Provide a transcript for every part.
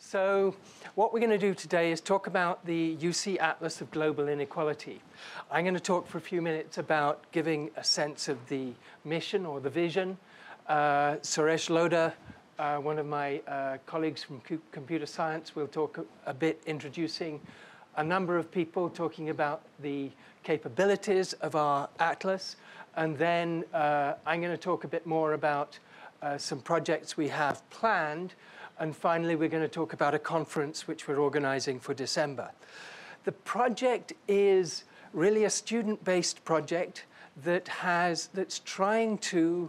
So what we're going to do today is talk about the UC Atlas of Global Inequality. I'm going to talk for a few minutes about giving a sense of the mission or the vision. Suresh Lodha, one of my colleagues from computer science, will talk a bit, introducing a number of people, talking about the capabilities of our atlas. And then I'm going to talk a bit more about some projects we have planned. And finally, we're going to talk about a conference which we're organizing for December. The project is really a student-based project that's trying to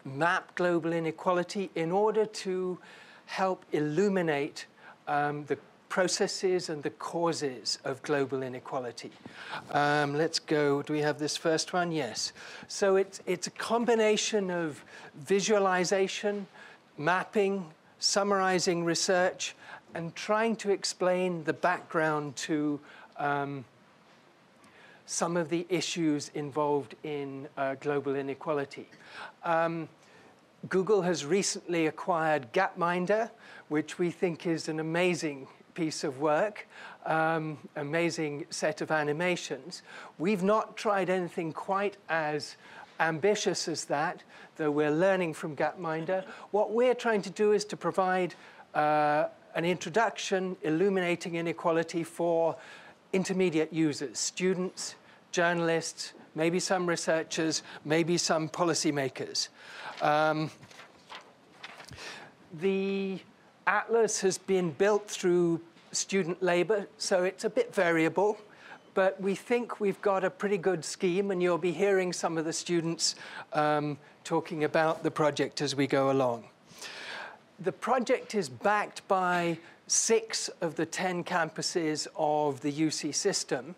map global inequality in order to help illuminate the processes and the causes of global inequality. Let's go. Do we have this first one? Yes. So it's a combination of visualization, mapping, summarizing research, and trying to explain the background to some of the issues involved in global inequality. Google has recently acquired Gapminder, which we think is an amazing piece of work, amazing set of animations. We've not tried anything quite as ambitious as that, though we're learning from Gapminder. What we're trying to do is to provide an introduction illuminating inequality for intermediate users, students, journalists, maybe some researchers, maybe some policymakers. The atlas has been built through student labor, so it's a bit variable. But we think we've got a pretty good scheme, and you'll be hearing some of the students talking about the project as we go along. The project is backed by 6 of the 10 campuses of the UC system,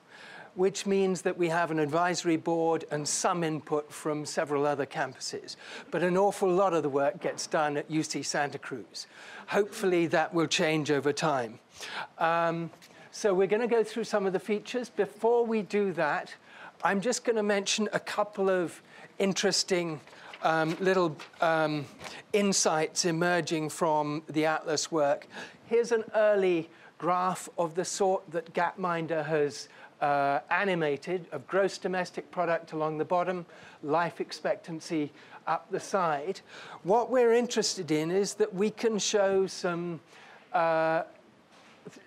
which means that we have an advisory board and some input from several other campuses. But an awful lot of the work gets done at UC Santa Cruz. Hopefully that will change over time. So we're going to go through some of the features. Before we do that, I'm just going to mention a couple of interesting little insights emerging from the Atlas work. Here's an early graph of the sort that Gapminder has animated, of gross domestic product along the bottom, life expectancy up the side. What we're interested in is that we can show some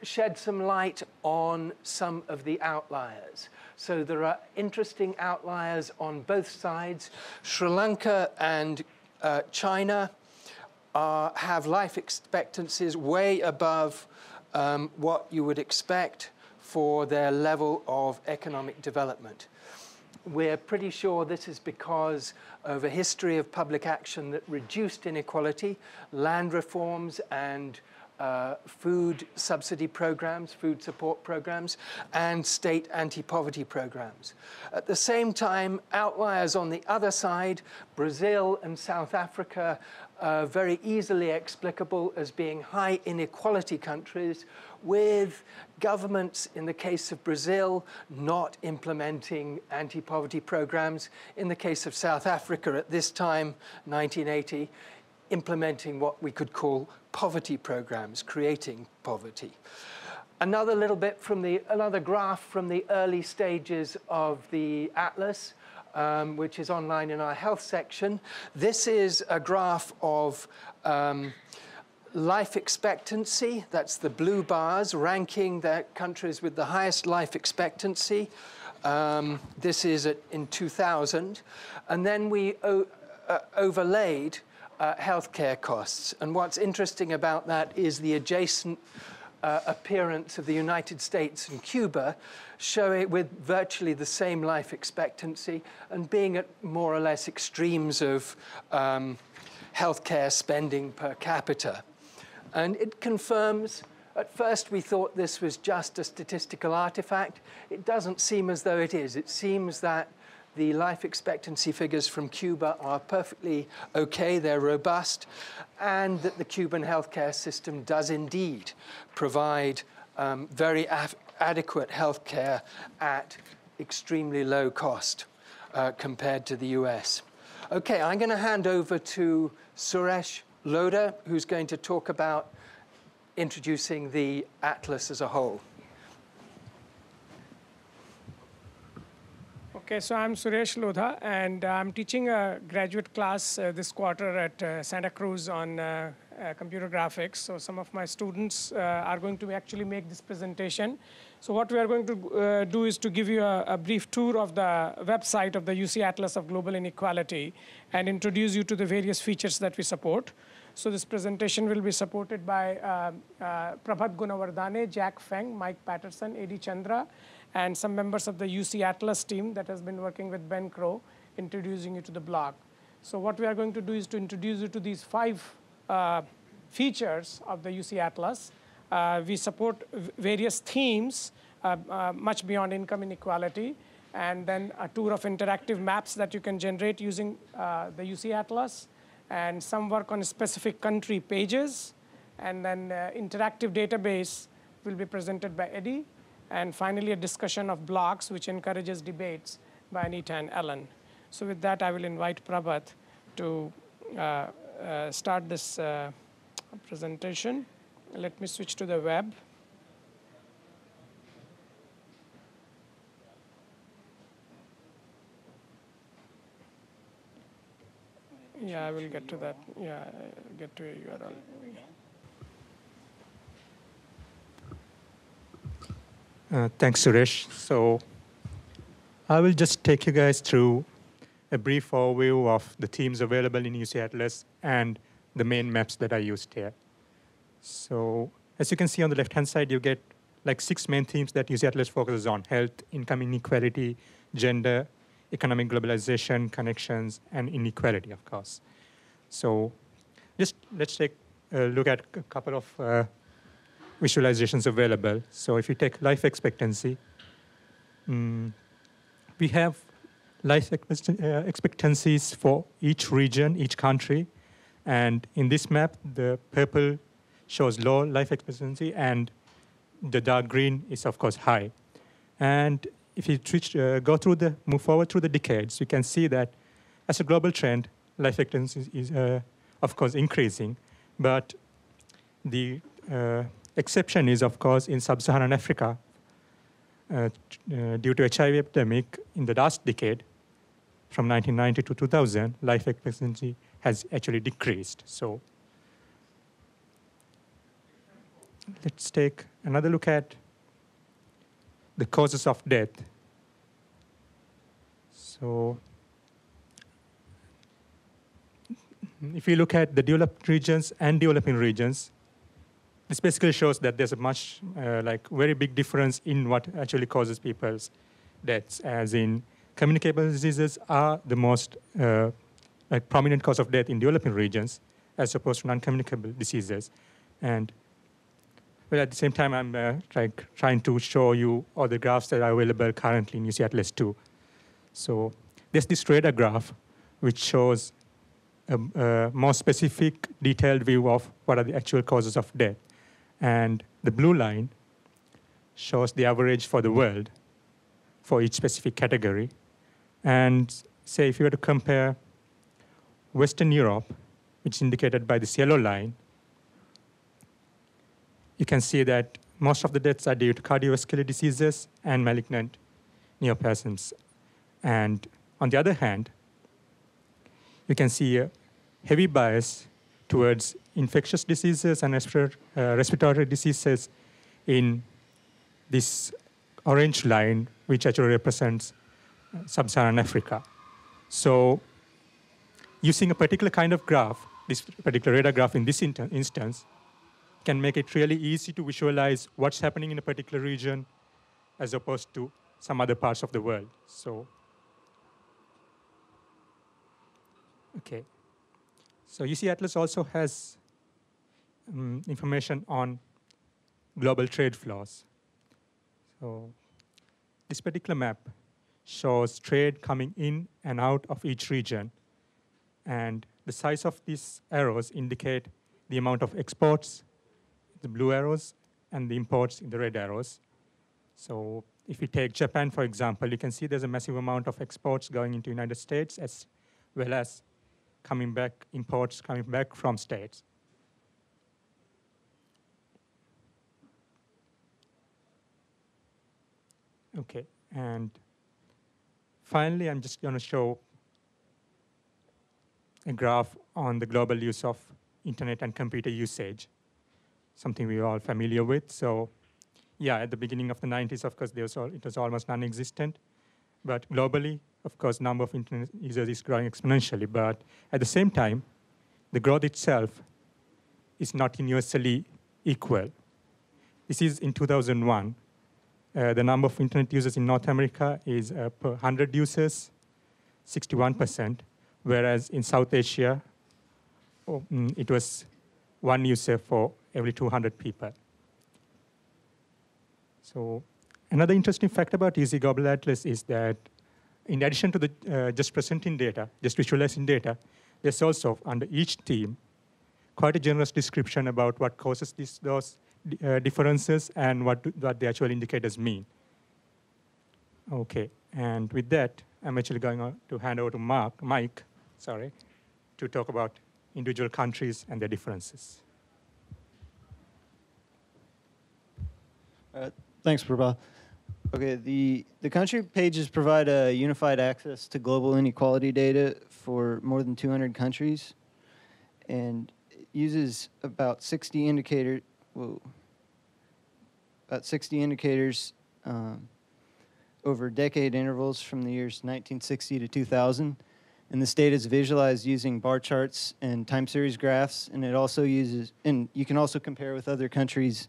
shed some light on some of the outliers. So there are interesting outliers on both sides. Sri Lanka and China have life expectancies way above what you would expect for their level of economic development. We're pretty sure this is because of a history of public action that reduced inequality, land reforms and food subsidy programs, food support programs, and state anti-poverty programs. At the same time, outliers on the other side, Brazil and South Africa, are very easily explicable as being high inequality countries, with governments, in the case of Brazil, not implementing anti-poverty programs. In the case of South Africa at this time, 1980, implementing what we could call poverty programs, creating poverty. Another graph from the early stages of the Atlas, which is online in our health section. This is a graph of life expectancy. That's the blue bars, ranking the countries with the highest life expectancy. This is in 2000. And then we overlaid healthcare costs. And what's interesting about that is the adjacent appearance of the United States and Cuba, showing with virtually the same life expectancy and being at more or less extremes of healthcare spending per capita. And it confirms, at first we thought this was just a statistical artifact. It doesn't seem as though it is. It seems that the life expectancy figures from Cuba are perfectly okay, they're robust, and that the Cuban healthcare system does indeed provide very adequate healthcare at extremely low cost compared to the US. Okay, I'm going to hand over to Suresh Lodha, who's going to talk about introducing the atlas as a whole. Okay, so I'm Suresh Lodha, and I'm teaching a graduate class this quarter at Santa Cruz on computer graphics. So some of my students are going to actually make this presentation. So what we are going to do is to give you a brief tour of the website of the UC Atlas of Global Inequality and introduce you to the various features that we support. So this presentation will be supported by Prabhat Gunawardane, Jack Feng, Mike Patterson, A.D. Chandra, and some members of the UC Atlas team that has been working with Ben Crow, introducing you to the blog. So what we are going to do is to introduce you to these 5 features of the UC Atlas. We support various themes, much beyond income inequality, and then a tour of interactive maps that you can generate using the UC Atlas, and some work on specific country pages, and then interactive database will be presented by Eddie, and finally a discussion of blocks which encourages debates by Anita and Ellen. So with that, I will invite Prabhat to start this presentation. Let me switch to the web. Yeah, I will get to that. Yeah, I'll get to a URL. Thanks, Suresh. So I will just take you guys through a brief overview of the themes available in UC Atlas and the main maps that I used here. So as you can see on the left-hand side, you get like 6 main themes that UC Atlas focuses on: health, income inequality, gender, economic globalization, connections, and inequality, of course. So just let's take a look at a couple of visualizations available. So if you take life expectancy, we have life expectancies for each region, each country. And in this map, the purple shows low life expectancy, and the dark green is, of course, high. And if you move forward through the decades, you can see that as a global trend, life expectancy is, of course, increasing. But the exception is, of course, in sub-Saharan Africa, due to HIV epidemic in the last decade, from 1990 to 2000, life expectancy has actually decreased. So let's take another look at the causes of death. So if you look at the developed regions and developing regions, this basically shows that there's a much, very big difference in what actually causes people's deaths, as in communicable diseases are the most prominent cause of death in developing regions, as opposed to non-communicable diseases. And well, at the same time, I'm trying to show you all the graphs that are available currently in UC Atlas 2. So there's this radar graph, which shows a more specific, detailed view of what are the actual causes of death. And the blue line shows the average for the world for each specific category. And say if you were to compare Western Europe, which is indicated by this yellow line, you can see that most of the deaths are due to cardiovascular diseases and malignant neoplasms. And on the other hand, you can see a heavy bias towards infectious diseases and respiratory diseases in this orange line, which actually represents sub-Saharan Africa. So using a particular kind of graph, this particular radar graph in this instance, can make it really easy to visualize what's happening in a particular region as opposed to some other parts of the world. So, okay. So UC Atlas also has information on global trade flows. So this particular map shows trade coming in and out of each region. And the size of these arrows indicate the amount of exports, the blue arrows, and the imports in the red arrows. So if we take Japan, for example, you can see there's a massive amount of exports going into the United States, as well as coming back, imports coming back from states. Okay, and finally, I'm just going to show a graph on the global use of internet and computer usage, something we're all familiar with. So yeah, at the beginning of the 90s, of course, it was almost non-existent. But globally, of course, number of internet users is growing exponentially. But at the same time, the growth itself is not universally equal. This is in 2001. The number of internet users in North America is per 100 users, 61%, whereas in South Asia, it was 1 user for every 200 people. So another interesting fact about UC Global Atlas is that in addition to the just presenting data, just visualizing data, there's also under each team quite a generous description about what causes those differences and what the actual indicators mean. Okay, and with that, I'm actually going to hand over to Mike, to talk about individual countries and their differences. Thanks, Prabha. Okay, the country pages provide a unified access to global inequality data for more than 200 countries, and it uses about 60 indicators. Over decade intervals from the years 1960 to 2000. And this data is visualized using bar charts and time series graphs, and it also uses, and you can also compare with other countries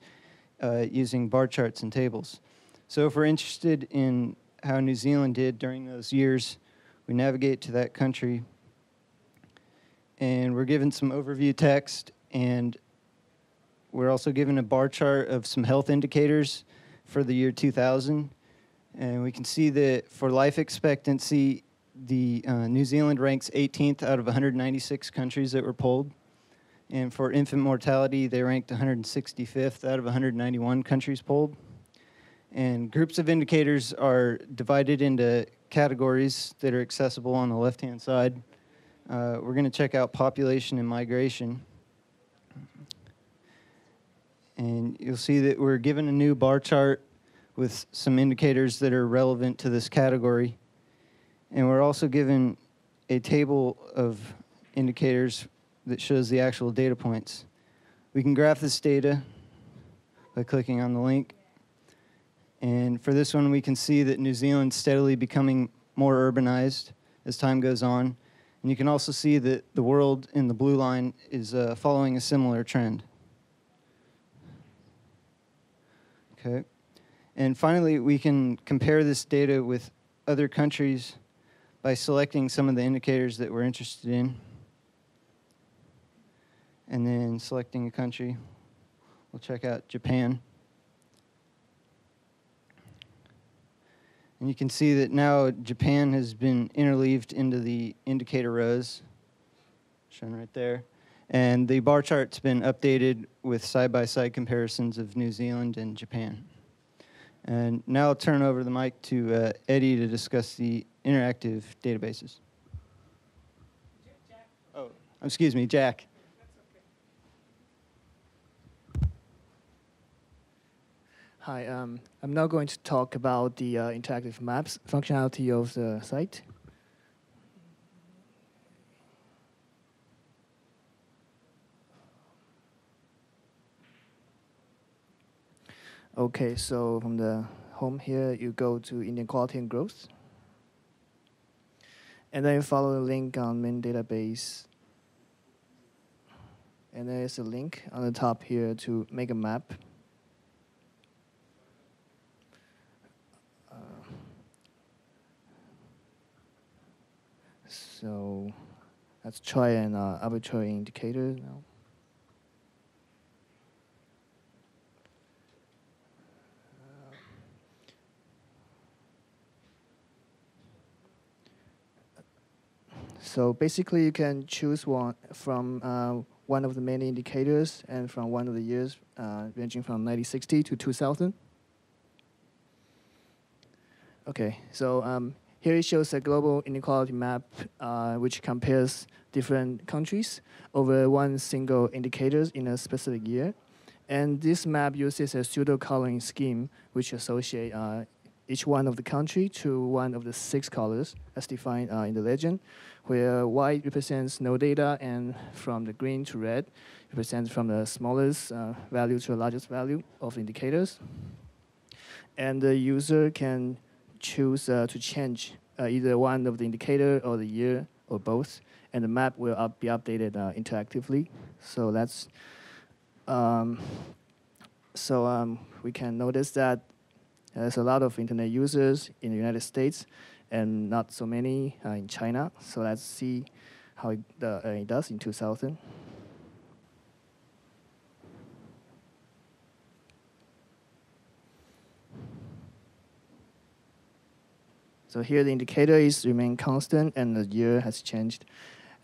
using bar charts and tables. So if we're interested in how New Zealand did during those years, we navigate to that country, and we're given some overview text, and we're also given a bar chart of some health indicators for the year 2000. And we can see that for life expectancy, the New Zealand ranks 18th out of 196 countries that were polled. And for infant mortality, they ranked 165th out of 191 countries polled. And groups of indicators are divided into categories that are accessible on the left-hand side. We're going to check out population and migration. And you'll see that we're given a new bar chart with some indicators that are relevant to this category. And we're also given a table of indicators that shows the actual data points. We can graph this data by clicking on the link. And for this one, we can see that New Zealand's steadily becoming more urbanized as time goes on. And you can also see that the world in the blue line is following a similar trend. Okay. And finally, we can compare this data with other countries by selecting some of the indicators that we're interested in. And then selecting a country. We'll check out Japan. And you can see that now Japan has been interleaved into the indicator rows, shown right there. And the bar chart's been updated with side-by-side comparisons of New Zealand and Japan. And now I'll turn over the mic to Eddie to discuss the interactive databases. Jack. Oh, excuse me, Jack. Hi, I'm now going to talk about the interactive maps functionality of the site. Okay, so from the home here, you go to Inequality and Growth. And then you follow the link on main database. And there is a link on the top here to make a map. So let's try an arbitrary indicator now. So basically, you can choose one from one of the many indicators and from one of the years ranging from 1960 to 2000. Okay, so Here it shows a global inequality map, which compares different countries over one single indicators in a specific year. And this map uses a pseudo-coloring scheme, which associate each one of the country to one of the 6 colors as defined in the legend, where white represents no data, and from the green to red represents from the smallest value to the largest value of indicators. And the user can choose to change either one of the indicator or the year or both, and the map will be updated interactively. So that's we can notice that there's a lot of internet users in the United States and not so many in China. So let's see how it does in 2000. So here the indicator is remain constant and the year has changed.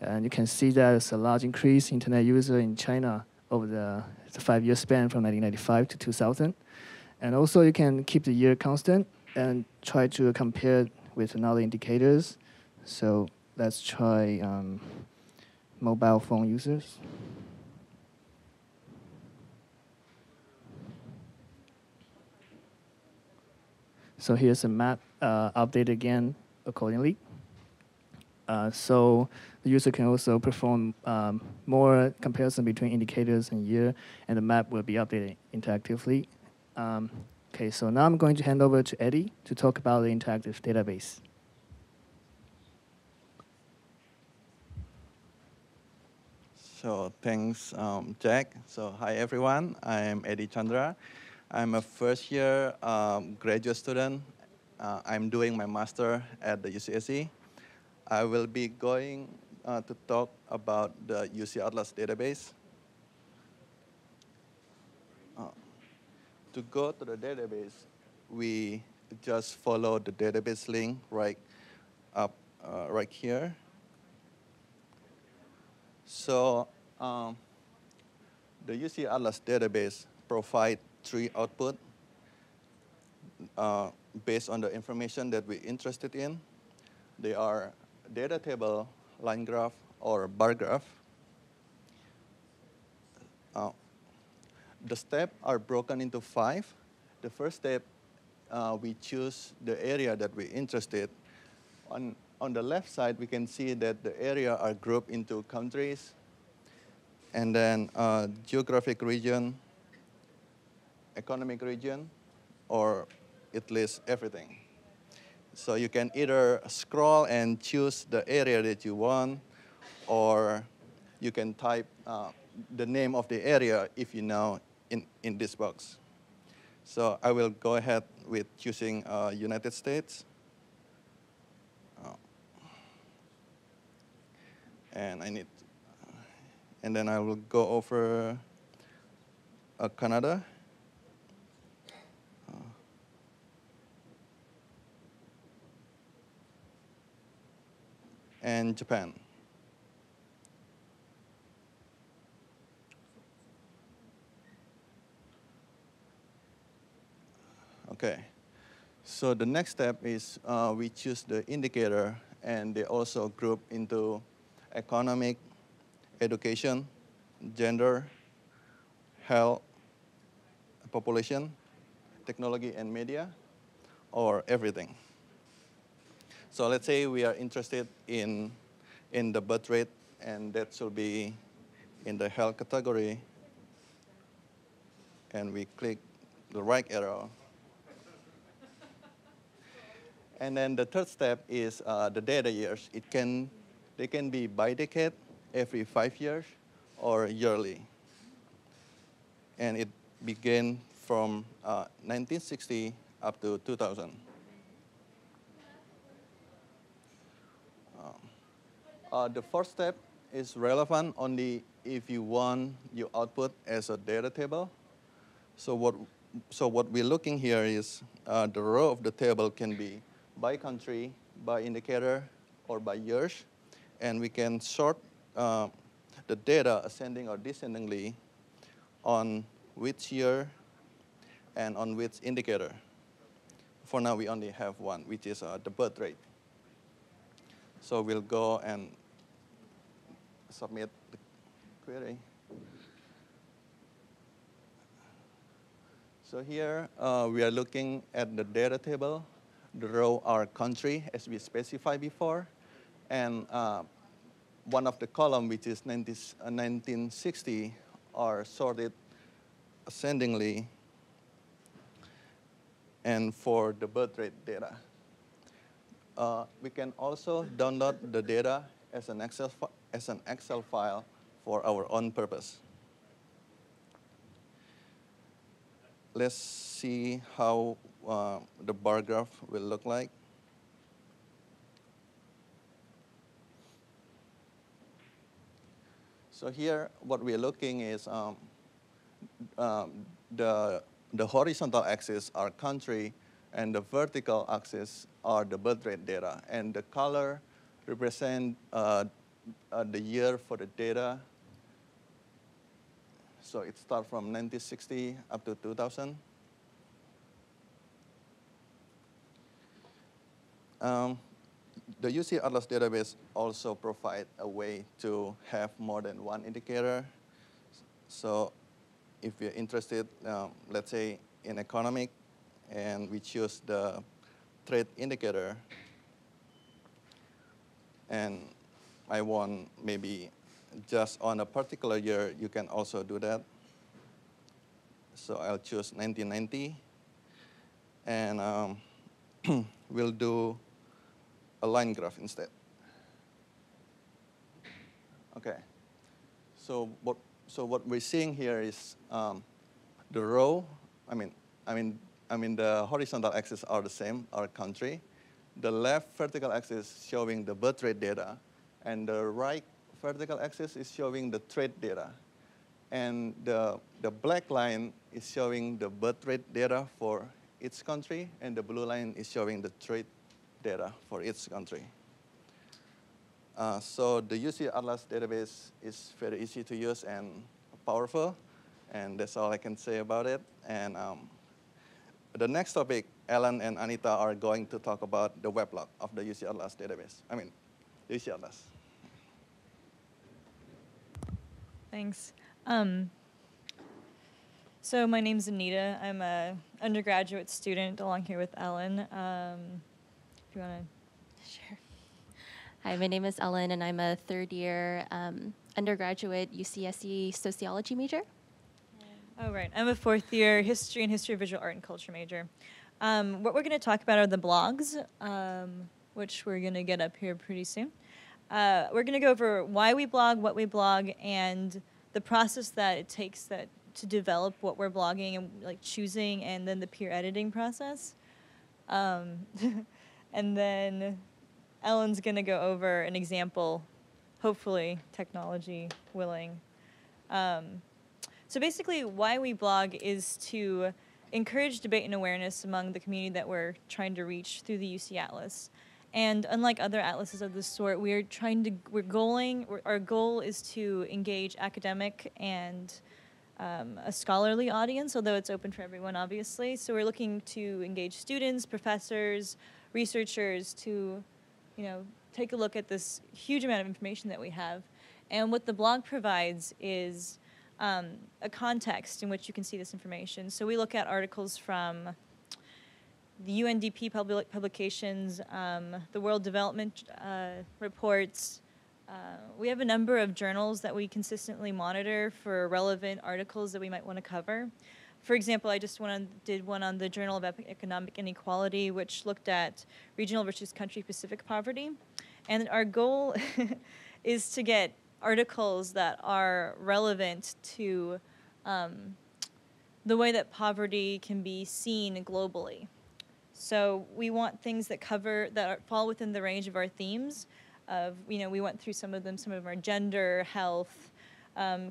And you can see there's a large increase in internet user in China over the 5-year span from 1995 to 2000. And also you can keep the year constant and try to compare with another indicators. So let's try mobile phone users. So here's a map updated again accordingly. So the user can also perform more comparison between indicators and year, and the map will be updated interactively. Okay, so now I'm going to hand over to Eddie to talk about the interactive database. So thanks, Jack. So hi, everyone. I'm Eddie Chandra. I'm a first-year graduate student. I'm doing my master at the UCSC. I will be going to talk about the UC Atlas database. To go to the database, we just follow the database link right here. So the UC Atlas database provides 3 outputs based on the information that we're interested in. They are data table, line graph, or bar graph. The steps are broken into 5. The first step, we choose the area that we're interested. On the left side, we can see that the area are grouped into countries, and then geographic region, economic region, or it lists everything. So you can either scroll and choose the area that you want, or you can type the name of the area if you know in this box. So I will go ahead with choosing United States. And then I will go over Canada. And Japan. Okay, so the next step is we choose the indicator, and they also group into economic, education, gender, health, population, technology and media, or everything. So let's say we are interested in the birth rate, and that should be in the health category, and we click the right arrow. And then the third step is the data years. They can be by decade, every 5 years, or yearly. And it began from 1960 up to 2000. The fourth step is relevant only if you want your output as a data table. So what we're looking here is the row of the table can be by country, by indicator, or by years. And we can sort the data ascending or descendingly on which year and on which indicator. For now, we only have one, which is the birth rate. So we'll go and submit the query. So here we are looking at the data table. The row are country, as we specified before, and one of the column, which is 1960, are sorted ascendingly, and for the birth rate data. We can also download the data as an Excel file for our own purpose. Let's see how the bar graph will look like. So here, what we're looking is the horizontal axis are country, and the vertical axis are the birth rate data. And the color represent the year for the data. So it starts from 1960 up to 2000. The UC Atlas database also provide a way to have more than one indicator. So if you're interested, let's say in economic, and we choose the trade indicator, and I want maybe just on a particular year, you can also do that. So I'll choose 1990, and we'll do a line graph instead. Okay. So what we're seeing here is the row. I mean the horizontal axis are the same, our country. The left vertical axis showing the birth rate data, and the right vertical axis is showing the trade data. And the black line is showing the birth rate data for each country, and the blue line is showing the trade data for each country. So the UC Atlas database is very easy to use and powerful, and that's all I can say about it. And the next topic, Alan and Anita are going to talk about the weblog of the UC Atlas database. UC Atlas. Thanks. So my name's Anita. I'm an undergraduate student along here with Ellen. If you want to share. Hi, my name is Ellen, and I'm a third-year undergraduate UCSC Sociology major. Oh, right. I'm a fourth-year History and History of Visual Art and Culture major. What we're going to talk about are the blogs, which we're going to get up here pretty soon. We're going to go over why we blog, what we blog, and the process that it takes to develop what we're blogging and like choosing, and then the peer editing process. And then Ellen's going to go over an example, hopefully technology willing. So basically, why we blog is to encourage debate and awareness among the community that we're trying to reach through the UC Atlas. And unlike other atlases of this sort, our goal is to engage academic and a scholarly audience, although it's open for everyone, obviously. So we're looking to engage students, professors, researchers to, take a look at this huge amount of information that we have. And what the blog provides is a context in which you can see this information. So we look at articles from the UNDP publications, the World Development Reports. We have a number of journals that we consistently monitor for relevant articles that we might want to cover. For example, I just did one on the Journal of Economic Inequality, which looked at regional versus country-specific poverty. And our goal is to get articles that are relevant to the way that poverty can be seen globally. So we want things that fall within the range of our themes. We went through some of them are gender, health,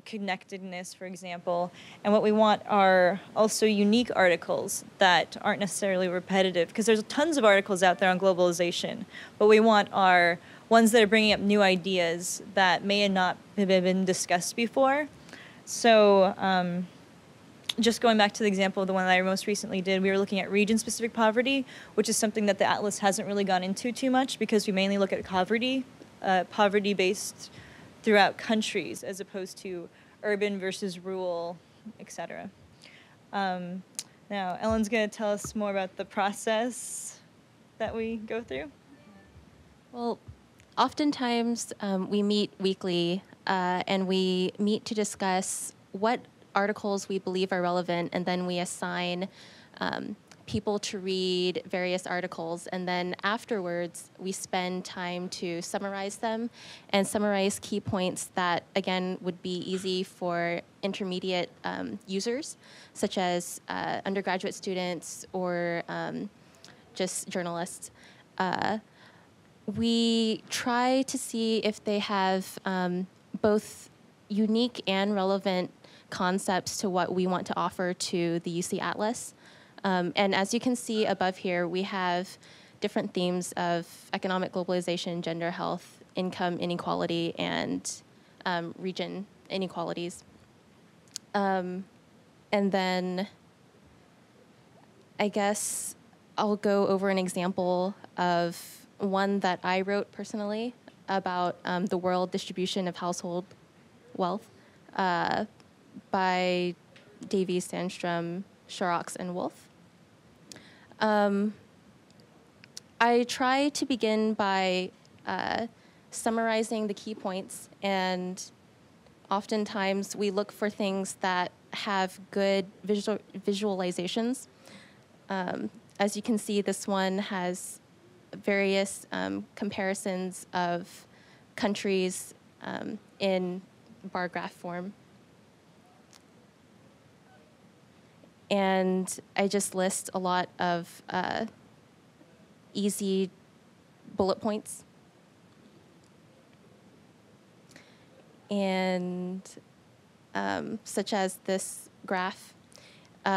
connectedness, for example. And what we want are also unique articles that aren't necessarily repetitive, because there's tons of articles out there on globalization. What we want are ones that are bringing up new ideas that may not have been discussed before. So just going back to the example of the one that I most recently did, we were looking at region-specific poverty, which is something that the Atlas hasn't really gone into too much because we mainly look at poverty, poverty-based throughout countries as opposed to urban versus rural, etc. Now, Ellen's going to tell us more about the process that we go through. Well, oftentimes we meet weekly and we meet to discuss what articles we believe are relevant, and then we assign people to read various articles, and then afterwards we spend time to summarize them and summarize key points that, again, would be easy for intermediate users, such as undergraduate students or just journalists. We try to see if they have both unique and relevant concepts to what we want to offer to the UC Atlas. And as you can see above here, we have different themes of economic globalization, gender health, income inequality, and region inequalities. And then I guess I'll go over an example of one that I wrote personally about the world distribution of household wealth by Davies, Sandstrom, Shorrocks, and Wolf. I try to begin by summarizing the key points, and oftentimes we look for things that have good visualizations. As you can see, this one has various comparisons of countries in bar graph form. And I just list a lot of easy bullet points. And such as this graph,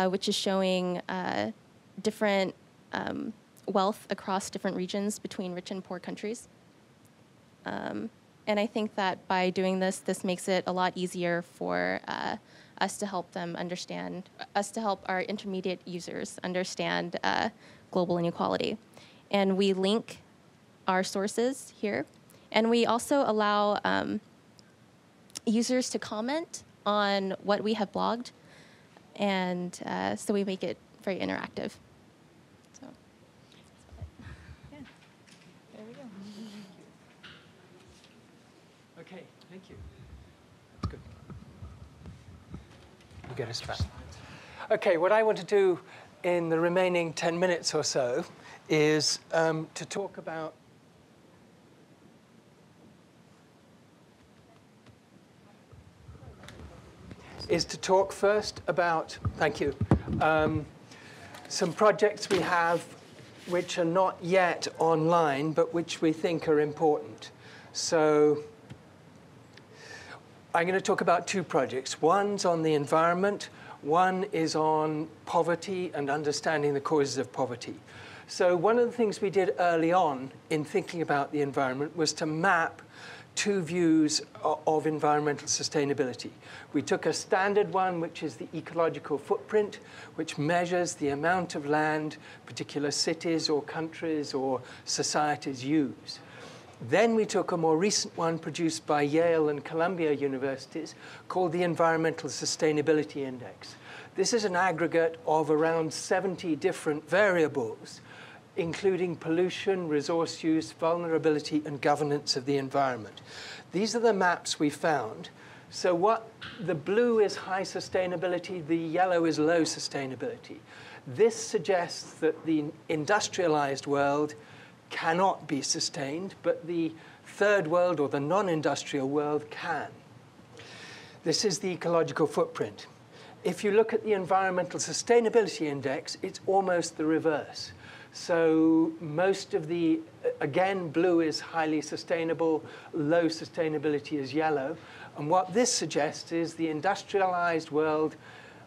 which is showing different wealth across different regions between rich and poor countries. And I think that by doing this, this makes it a lot easier for us to help them understand, us to help our intermediate users understand global inequality. And we link our sources here. And we also allow users to comment on what we have blogged. And so we make it very interactive. So. Yeah, there we go. Okay, thank you. That's good. You get us back. Okay, what I want to do in the remaining 10 minutes or so is to talk about first about, thank you, some projects we have which are not yet online, but which we think are important. So I'm going to talk about two projects. One's on the environment. One is on poverty and understanding the causes of poverty. So one of the things we did early on in thinking about the environment was to map two views of environmental sustainability. We took a standard one, which is the ecological footprint, which measures the amount of land particular cities or countries or societies use. Then we took a more recent one produced by Yale and Columbia universities called the Environmental Sustainability Index. This is an aggregate of around 70 different variables, including pollution, resource use, vulnerability, and governance of the environment. These are the maps we found. So what the blue is high sustainability, the yellow is low sustainability. This suggests that the industrialized world cannot be sustained, but the third world or the non-industrial world can. This is the ecological footprint. If you look at the Environmental Sustainability Index, it's almost the reverse. So most of the, again, blue is highly sustainable, low sustainability is yellow. And what this suggests is the industrialized world,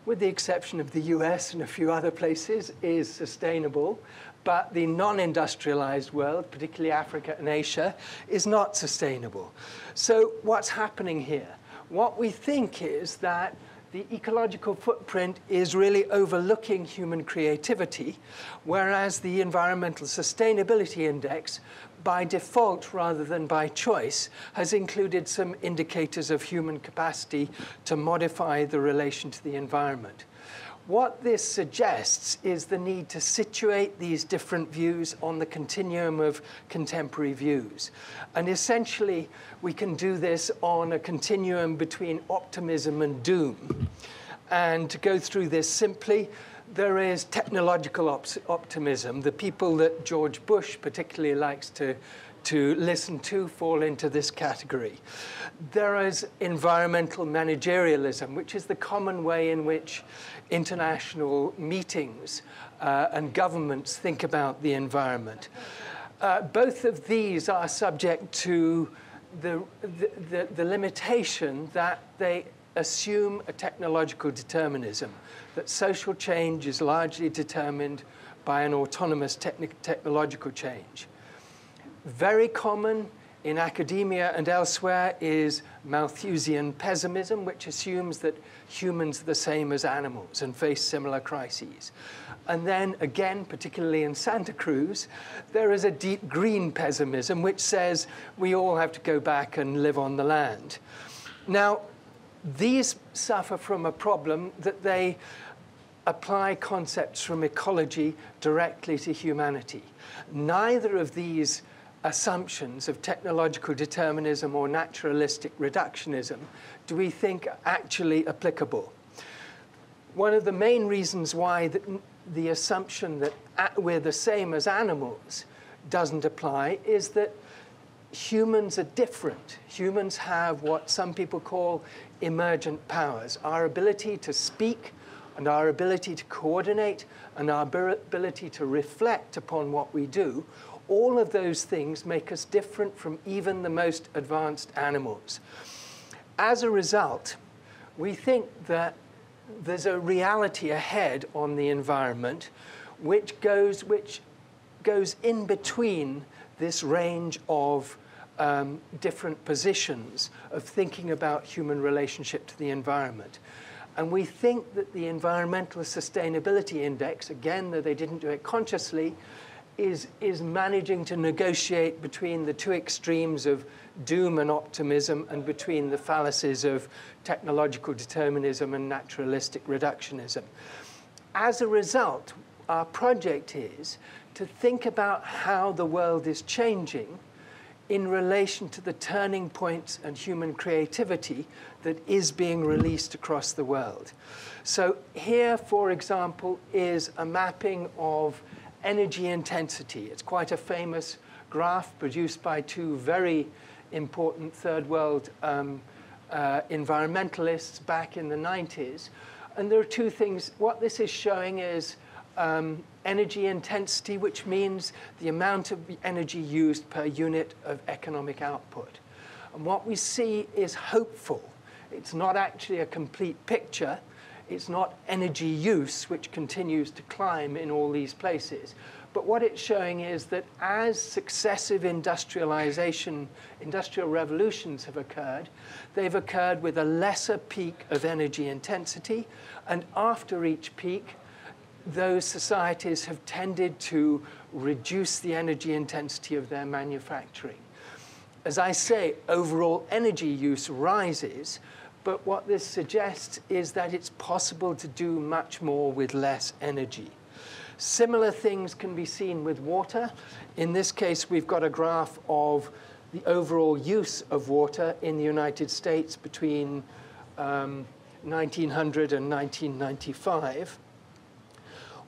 with the exception of the US and a few other places, is sustainable. But the non-industrialized world, particularly Africa and Asia, is not sustainable. So what's happening here? What we think is that the ecological footprint is really overlooking human creativity, whereas the Environmental Sustainability Index, by default rather than by choice, has included some indicators of human capacity to modify the relation to the environment. What this suggests is the need to situate these different views on the continuum of contemporary views. And essentially, we can do this on a continuum between optimism and doom. And to go through this simply, there is technological optimism. The people that George Bush particularly likes to listen to fall into this category. There is environmental managerialism, which is the common way in which international meetings and governments think about the environment. Both of these are subject to the limitation that they assume a technological determinism, that social change is largely determined by an autonomous technological change. Very common in academia and elsewhere is Malthusian pessimism, which assumes that humans are the same as animals and face similar crises. And then again, particularly in Santa Cruz, there is a deep green pessimism, which says we all have to go back and live on the land. Now, these suffer from a problem that they apply concepts from ecology directly to humanity. Neither of these assumptions of technological determinism or naturalistic reductionism do we think are actually applicable. One of the main reasons why the assumption that we're the same as animals doesn't apply is that humans are different. Humans have what some people call emergent powers. Our ability to speak and our ability to coordinate and our ability to reflect upon what we do, all of those things make us different from even the most advanced animals. As a result, we think that there's a reality ahead on the environment which goes in between this range of different positions of thinking about human relationship to the environment. And we think that the Environmental Sustainability Index, again, though they didn't do it consciously, is managing to negotiate between the two extremes of doom and optimism and between the fallacies of technological determinism and naturalistic reductionism. As a result, our project is to think about how the world is changing in relation to the turning points and human creativity that is being released across the world. So here, for example, is a mapping of energy intensity. It's quite a famous graph produced by two very important third world environmentalists back in the 90s. And there are two things. What this is showing is energy intensity, which means the amount of energy used per unit of economic output. And what we see is hopeful. It's not actually a complete picture. It's not energy use, which continues to climb in all these places. But what it's showing is that as successive industrial revolutions have occurred, they've occurred with a lesser peak of energy intensity. And after each peak, those societies have tended to reduce the energy intensity of their manufacturing. As I say, overall energy use rises. But what this suggests is that it's possible to do much more with less energy. Similar things can be seen with water. In this case, we've got a graph of the overall use of water in the United States between 1900 and 1995.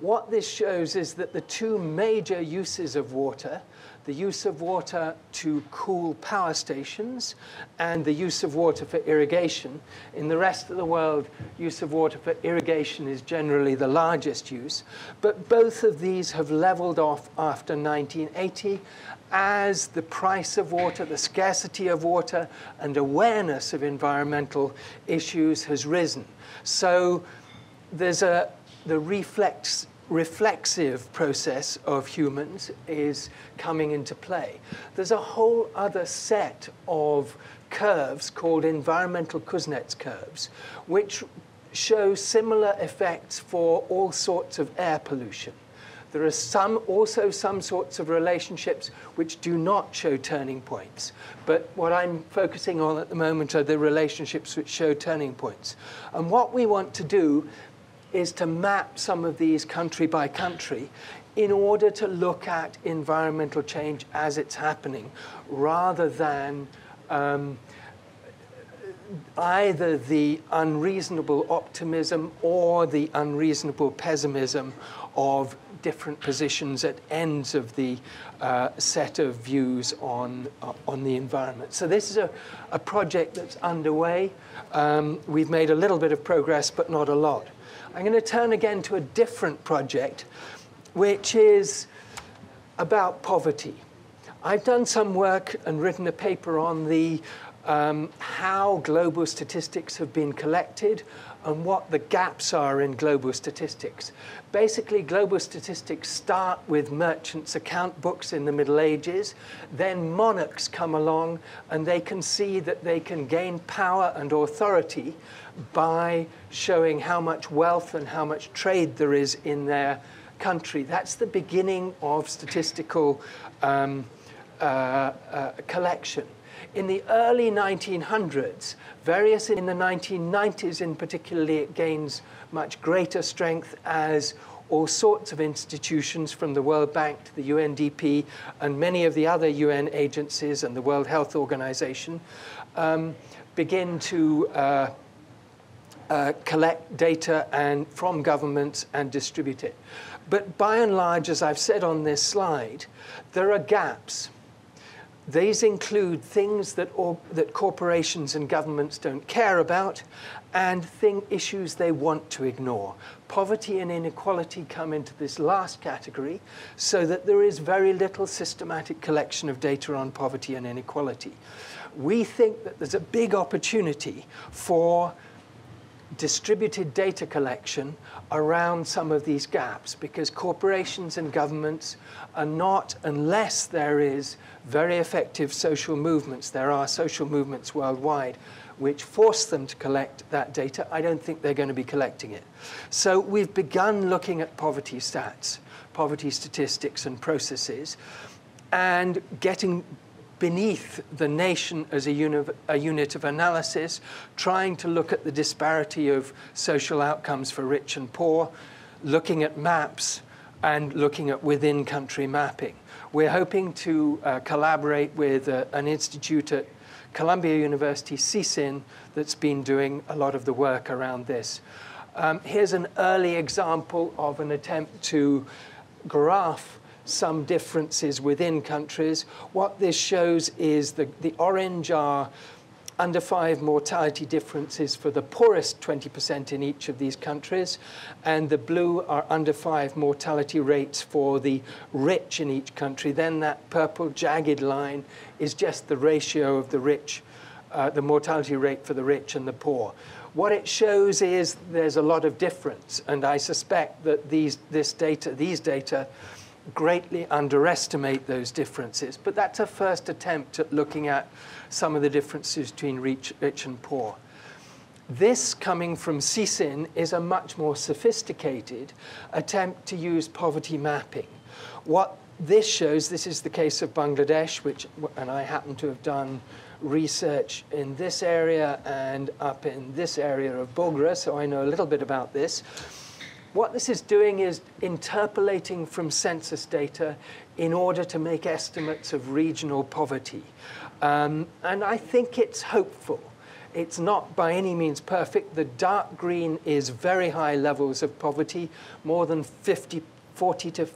What this shows is that the two major uses of water, the use of water to cool power stations and the use of water for irrigation. In the rest of the world, use of water for irrigation is generally the largest use. But both of these have leveled off after 1980 as the price of water, the scarcity of water, and awareness of environmental issues has risen. So there's the reflexive process of humans is coming into play. There's a whole other set of curves called environmental Kuznets curves, which show similar effects for all sorts of air pollution. There are also some sorts of relationships which do not show turning points. But what I'm focusing on at the moment are the relationships which show turning points. And what we want to do is to map some of these country by country in order to look at environmental change as it's happening, rather than either the unreasonable optimism or the unreasonable pessimism of different positions at ends of the set of views on the environment. So this is a project that's underway. We've made a little bit of progress, but not a lot. I'm going to turn again to a different project, which is about poverty. I've done some work and written a paper on the how global statistics have been collected and what the gaps are in global statistics. Basically, global statistics start with merchants' account books in the Middle Ages. Then monarchs come along and they can see that they can gain power and authority by showing how much wealth and how much trade there is in their country. That's the beginning of statistical collection. In the early 1900s, in the 1990s in particular, it gains much greater strength as all sorts of institutions, from the World Bank to the UNDP and many of the other UN agencies and the World Health Organization, begin to collect data from governments and distribute it. But by and large, as I've said on this slide, there are gaps. These include things that corporations and governments don't care about and issues they want to ignore. Poverty and inequality come into this last category, so that there is very little systematic collection of data on poverty and inequality. We think that there's a big opportunity for distributed data collection around some of these gaps, because corporations and governments are not, unless there is very effective social movements, there are social movements worldwide which force them to collect that data, I don't think they're going to be collecting it. So we've begun looking at poverty stats, poverty statistics and processes, and getting beneath the nation as a unit of analysis, trying to look at the disparity of social outcomes for rich and poor, looking at maps, and looking at within-country mapping. We're hoping to collaborate with an institute at Columbia University, CSIN, that's been doing a lot of the work around this. Here's an early example of an attempt to graph some differences within countries. What this shows is the orange are under 5 mortality differences for the poorest 20% in each of these countries, and the blue are under 5 mortality rates for the rich in each country. Then that purple jagged line is just the ratio of the rich, the mortality rate for the rich and the poor. What it shows is there's a lot of difference, and I suspect that these data greatly underestimate those differences. But that's a first attempt at looking at some of the differences between rich and poor. This, coming from CSIN, is a much more sophisticated attempt to use poverty mapping. What this shows, this is the case of Bangladesh, and I happen to have done research in this area and up in this area of Bogra, so I know a little bit about this. What this is doing is interpolating from census data in order to make estimates of regional poverty. And I think it's hopeful. It's not by any means perfect. The dark green is very high levels of poverty, more than 45 to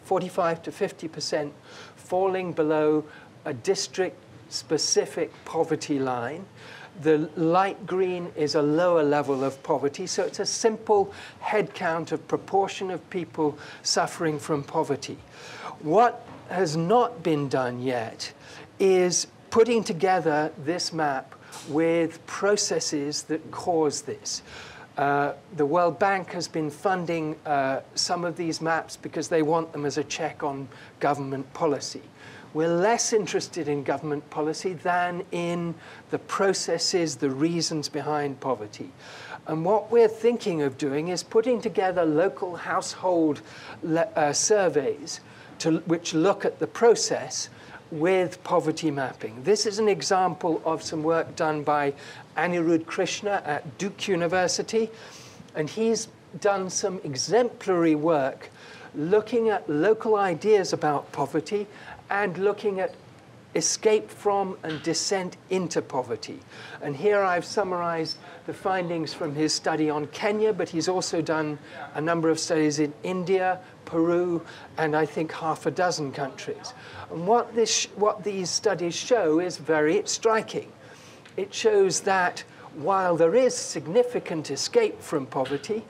50%, falling below a district-specific poverty line. The light green is a lower level of poverty, so it's a simple head count of proportion of people suffering from poverty. What has not been done yet is putting together this map with processes that cause this. The World Bank has been funding some of these maps because they want them as a check on government policy. We're less interested in government policy than in the processes, the reasons behind poverty. And what we're thinking of doing is putting together local household surveys which look at the process with poverty mapping. This is an example of some work done by Anirudh Krishna at Duke University, and he's done some exemplary work looking at local ideas about poverty and looking at escape from and descent into poverty. And here I've summarized the findings from his study on Kenya, but he's also done a number of studies in India, Peru, and I think half a dozen countries. And what these studies show is very striking. It shows that while there is significant escape from poverty,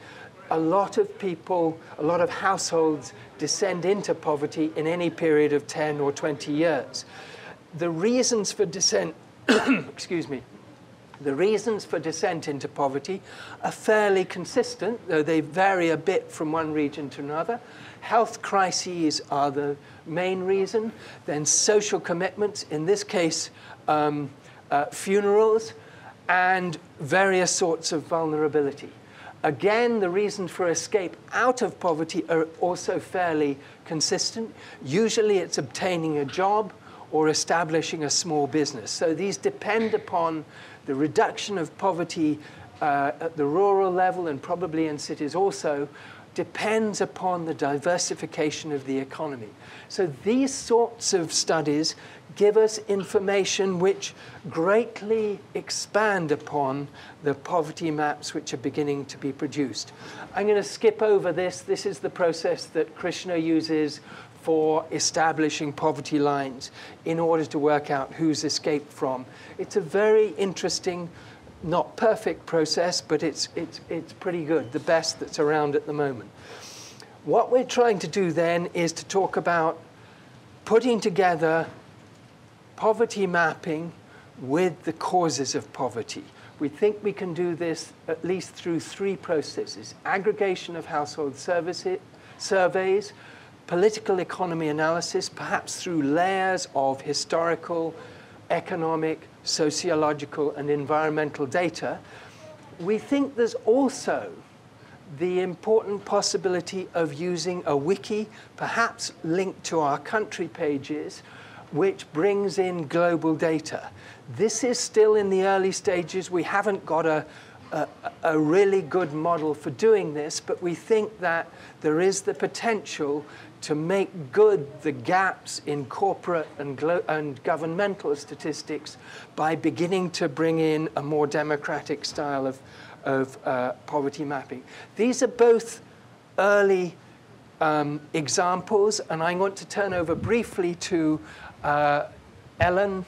a lot of people, a lot of households descend into poverty in any period of 10 or 20 years. The reasons for descent, excuse me, the reasons for descent into poverty are fairly consistent, though they vary a bit from one region to another. Health crises are the main reason, then social commitments, in this case, funerals, and various sorts of vulnerability. Again, the reasons for escape out of poverty are also fairly consistent. Usually it's obtaining a job or establishing a small business. So these depend upon the reduction of poverty at the rural level, and probably in cities also, depends upon the diversification of the economy. So these sorts of studies give us information which greatly expand upon the poverty maps which are beginning to be produced. I'm going to skip over this. This is the process that Krishna uses for establishing poverty lines in order to work out who's escaped from. It's a very interesting, not perfect process, but it's pretty good, the best that's around at the moment. What we're trying to do then is to talk about putting together poverty mapping with the causes of poverty. We think we can do this at least through three processes: aggregation of household surveys, political economy analysis, perhaps through layers of historical, economic, sociological, and environmental data. We think there's also the important possibility of using a wiki, perhaps linked to our country pages, which brings in global data. This is still in the early stages. We haven't got a really good model for doing this, but we think that there is the potential to make good the gaps in corporate and governmental statistics by beginning to bring in a more democratic style of poverty mapping. These are both early examples, and I want to turn over briefly to Erin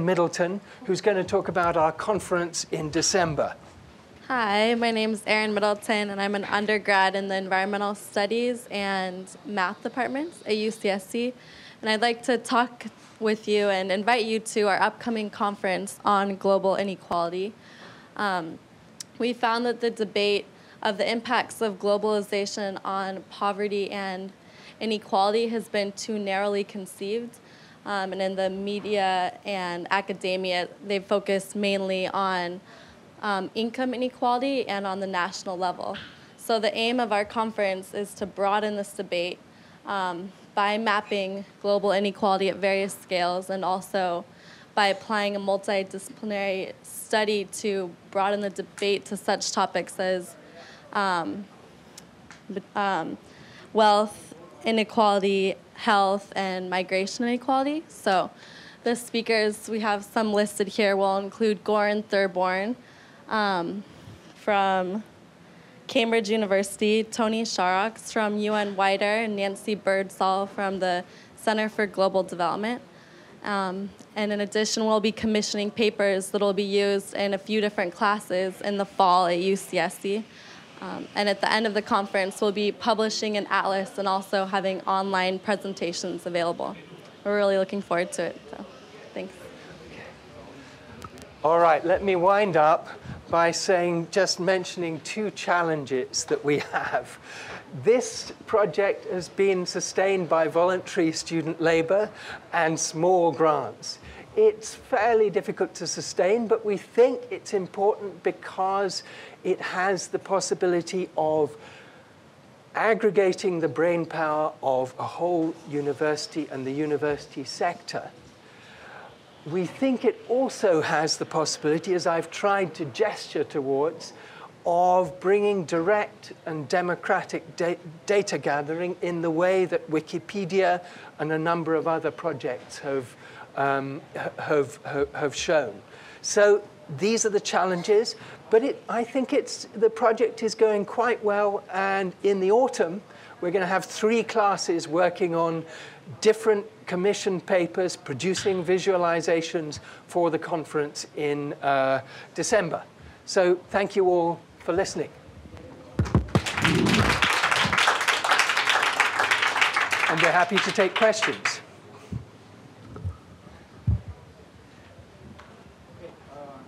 Middleton, who's going to talk about our conference in December. Hi, my name is Erin Middleton, and I'm an undergrad in the Environmental Studies and Math departments at UCSC. And I'd like to talk with you and invite you to our upcoming conference on global inequality. We found that the debate of the impacts of globalization on poverty and inequality has been too narrowly conceived. And in the media and academia, they've focused mainly on income inequality and on the national level. So the aim of our conference is to broaden this debate by mapping global inequality at various scales, and also by applying a multidisciplinary study to broaden the debate to such topics as wealth inequality, health, and migration inequality. So the speakers, we have some listed here, will include Goran Thurborn from Cambridge University, Tony Sharrox from UN Wider, and Nancy Birdsall from the Center for Global Development. And in addition, we'll be commissioning papers that will be used in a few different classes in the fall at UCSC. And at the end of the conference, we'll be publishing an atlas and also having online presentations available. We're really looking forward to it, so thanks. All right, let me wind up by just mentioning two challenges that we have. This project has been sustained by voluntary student labor and small grants. It's fairly difficult to sustain, but we think it's important because it has the possibility of aggregating the brainpower of a whole university and the university sector. We think it also has the possibility, as I've tried to gesture towards, of bringing direct and democratic data gathering in the way that Wikipedia and a number of other projects have shown. So these are the challenges, but I think the project is going quite well, and in the autumn, we're going to have 3 classes working on different commission papers, producing visualizations for the conference in December. So thank you all for listening. And we're happy to take questions.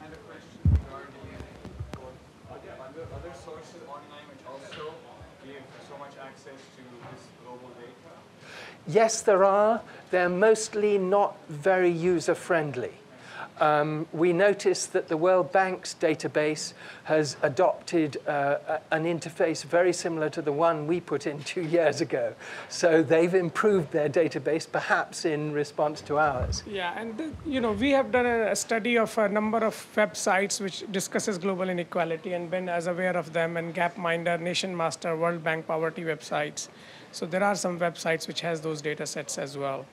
And a question regarding are there other sources online which also give so much access to this global data? Yes, there are. They're mostly not very user-friendly. We noticed that the World Bank's database has adopted an interface very similar to the one we put in 2 years ago. So they've improved their database, perhaps in response to ours. Yeah, and we have done a study of a number of websites which discusses global inequality and been as aware of them, and Gapminder, Nation Master, World Bank poverty websites. So there are some websites which has those data sets as well.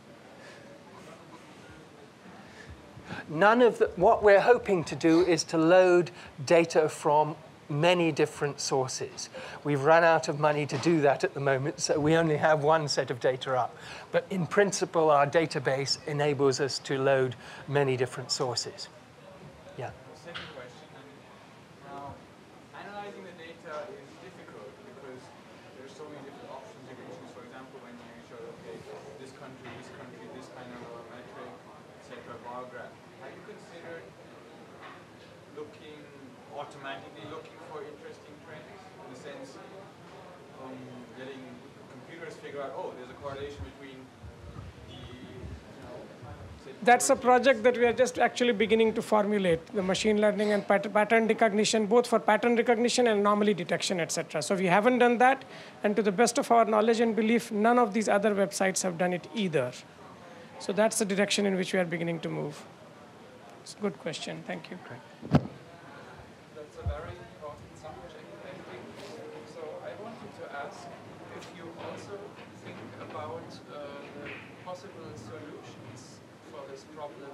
What we're hoping to do is to load data from many different sources. We've run out of money to do that at the moment, so we only have one set of data up. But in principle, our database enables us to load many different sources. Yeah. Second question, now analyzing the data is difficult because there's so many different options you can choose. For example, when you show, okay, this country, this kind of a metric, etc., bar graph. Have you considered automatically looking for interesting trends, in the sense letting computers figure out, oh, there's a correlation between That's a project that we are just actually beginning to formulate, the machine learning and pattern recognition, both for pattern recognition and anomaly detection, etc. So we haven't done that, and to the best of our knowledge and belief, none of these other websites have done it either. So that's the direction in which we are beginning to move. It's a good question. Thank you. That's a very important subject, I think. So I wanted to ask if you also think about the possible solutions for this problem,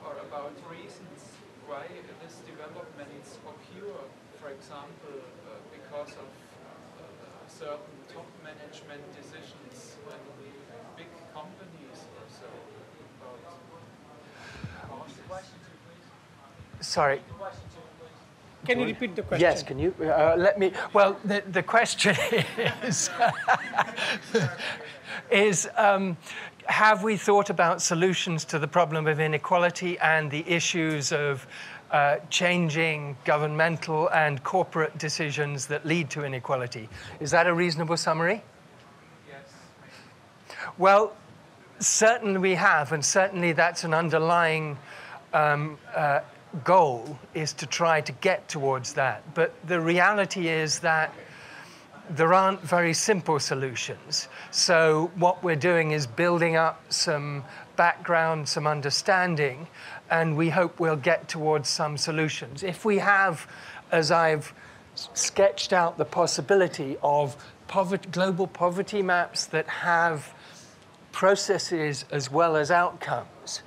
or about reasons why this development occur. For example, because of certain top management decisions and big companies or so. Sorry. Can you repeat the question? Yes, can you? Let me. Well, the question is have we thought about solutions to the problem of inequality and the issues of changing governmental and corporate decisions that lead to inequality? Is that a reasonable summary? Yes. Well, certainly we have, and certainly that's an underlying goal, is to try to get towards that. But the reality is that there aren't very simple solutions. So what we're doing is building up some background, some understanding, and we hope we'll get towards some solutions. If we have, as I've sketched out, the possibility of global poverty maps that have processes as well as outcomes,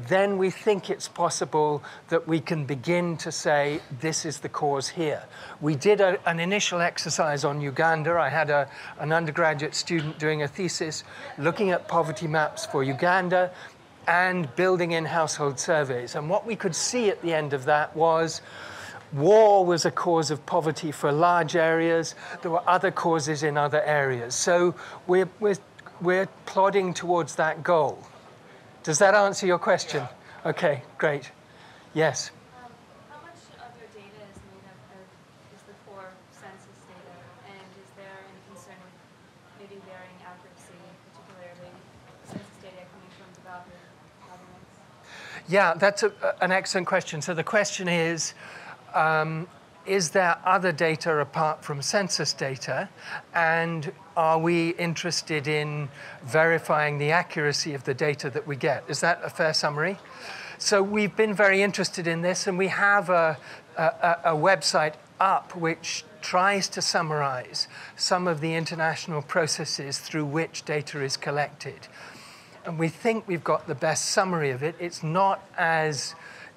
then we think it's possible that we can begin to say, this is the cause here. We did an initial exercise on Uganda. I had an undergraduate student doing a thesis looking at poverty maps for Uganda and building in household surveys. And what we could see at the end of that was war was a cause of poverty for large areas. There were other causes in other areas. So we're plodding towards that goal. Does that answer your question? Yeah. Okay, great. Yes? How much of your data is made up of the core census data? And is there any concern with Yeah, that's an excellent question. So the question is there other data apart from census data? And are we interested in verifying the accuracy of the data that we get? Is that a fair summary? So we've been very interested in this, and we have a website up which tries to summarize some of the international processes through which data is collected. And we think we've got the best summary of it. It's not as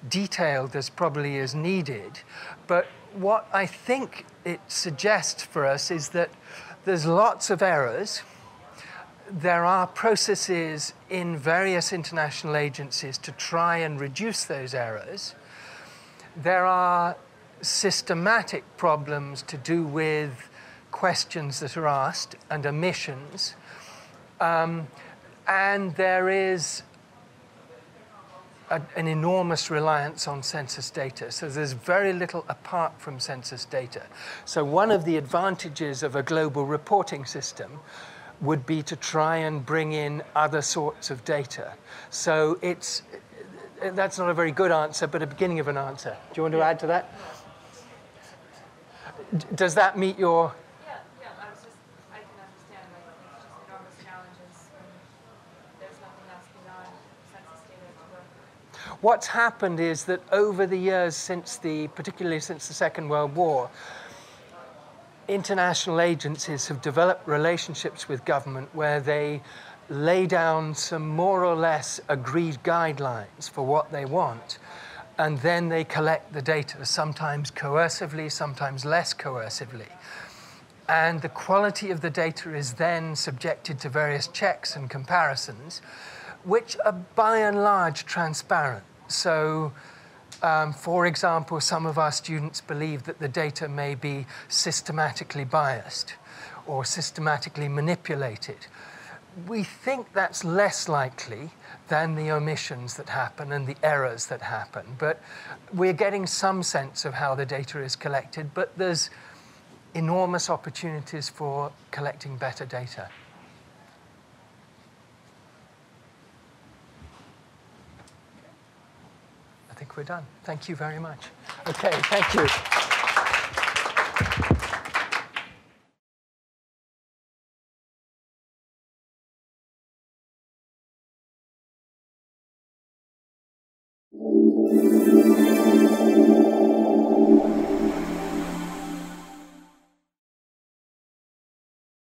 detailed as probably is needed, but what I think it suggests for us is that there's lots of errors. There are processes in various international agencies to try and reduce those errors. There are systematic problems to do with questions that are asked and omissions. And there is an enormous reliance on census data. So there's very little apart from census data. So one of the advantages of a global reporting system would be to try and bring in other sorts of data. So that's not a very good answer, but a beginning of an answer. Do you want to add to that? Does that meet your... Yeah, I can understand, like, it's just enormous challenges when there's nothing else beyond census data to work with. What's happened is that over the years, particularly since the Second World War, international agencies have developed relationships with government where they lay down some more or less agreed guidelines for what they want, and then they collect the data, sometimes coercively, sometimes less coercively. And the quality of the data is then subjected to various checks and comparisons, which are by and large transparent. So, for example, some of our students believe that the data may be systematically biased or systematically manipulated. We think that's less likely than the omissions that happen and the errors that happen. But we're getting some sense of how the data is collected, but there's enormous opportunities for collecting better data. I think we're done. Thank you very much. Okay, thank you.